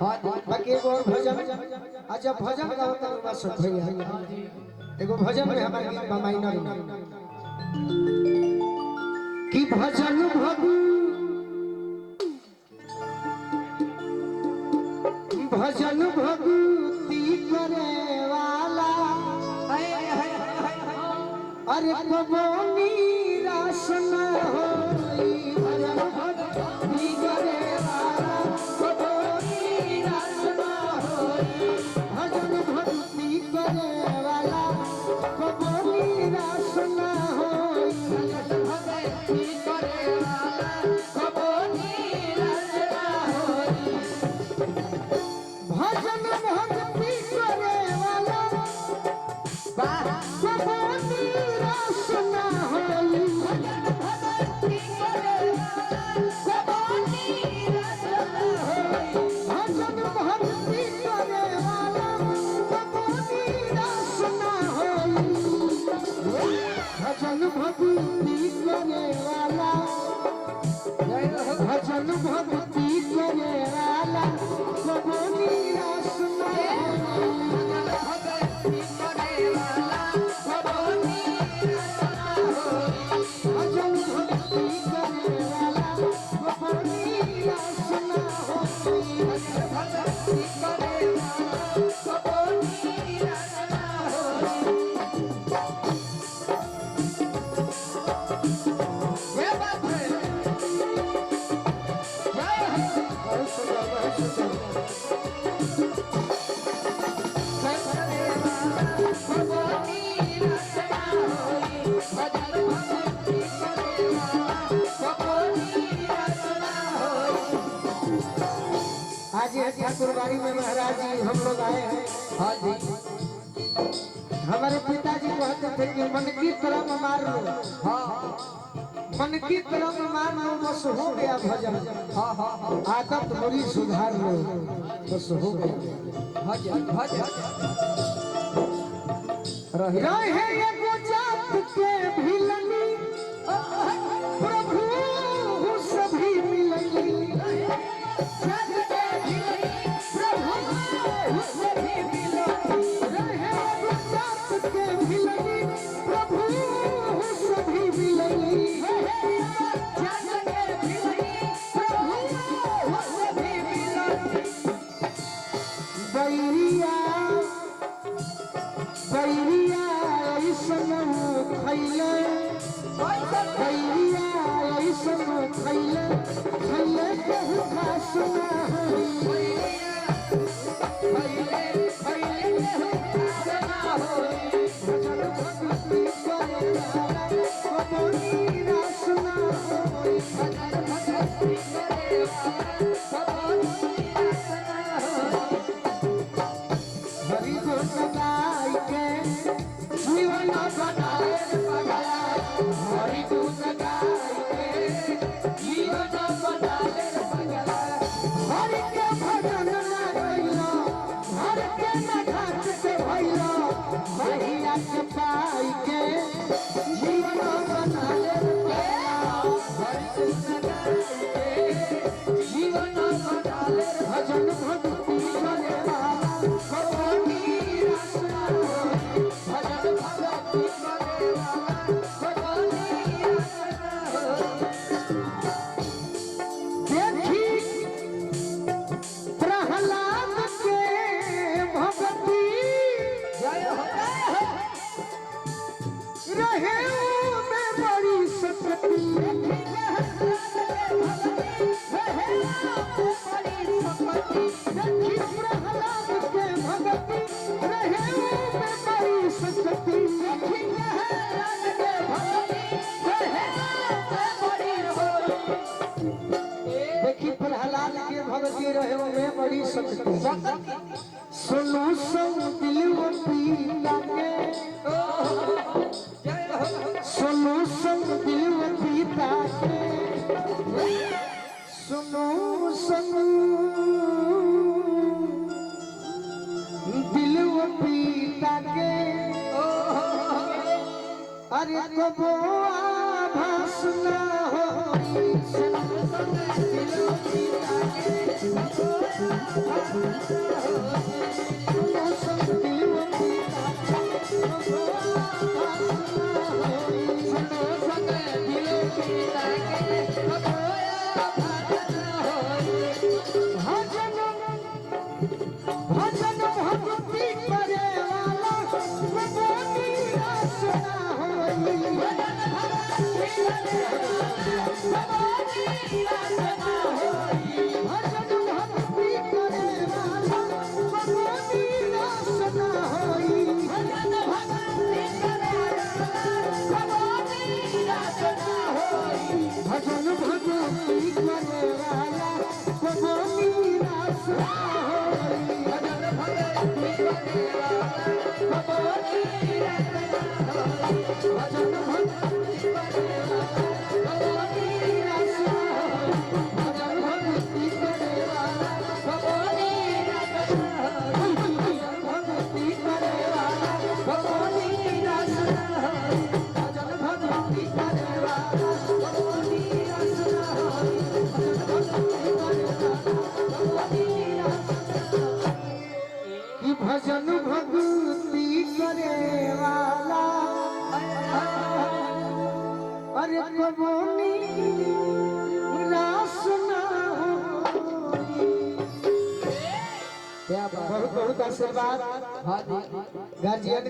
बाकी एगो और भजन अच्छा भजन गाओ त बस भैया एगो भजन में हमारे गीत बा माइनर कि भजन भजन भक्ति करे वाला अरे कबो निराश न होई भजन भक्ति करे वाला कबो निराश न होई भजन भक्ति करे वाला कबो निराश न होई भजन भक्ति करे वाला कबो निराश न होई भजन भक्ति करे वाला कबो निराश न होई भजन भक्ति करे वाला कबो निराश न होई भजन भक्ति करे वाला कबो निराश न होई भजन भक्ति करे वाला भजन भक्ति करे वाला कबो निराश न आज ठाकुरबाड़ी में महाराज जी हम लोग आए हैं। हाँ जी हमारे पिताजी कहते थे कि मन की तरफ मार लो। हाँ मन की तरफ मार लो बस हो गया भजन। हाँ हाँ आदत बुरी सुधार लो बस हो गया भजन भजन रहे एगो जात के भिलनी प्रभु सभी मिलनी भगती रहे में बड़ी शक्ति सुनो संग दिल पीला के सुनो संग दिल पीता के सुनो संग दिल पीता के अरे कबो आभास ना हो सुनो संग दिल पीता के भजन भक्ति करे वाला भगवानी रचना होई भजन भक्ति करे वाला भगवानी रचना होई भजन भक्ति करे वाला भगवानी रचना होई भजन भक्ति करे वाला भगवानी रचना होई भजन भक्ति करे वाला भगवानी रचना भजन भक्ति करे वाला अरे कबोनी रास ना होई क्या बहुत बहुत आशीर्वाद गार्जियन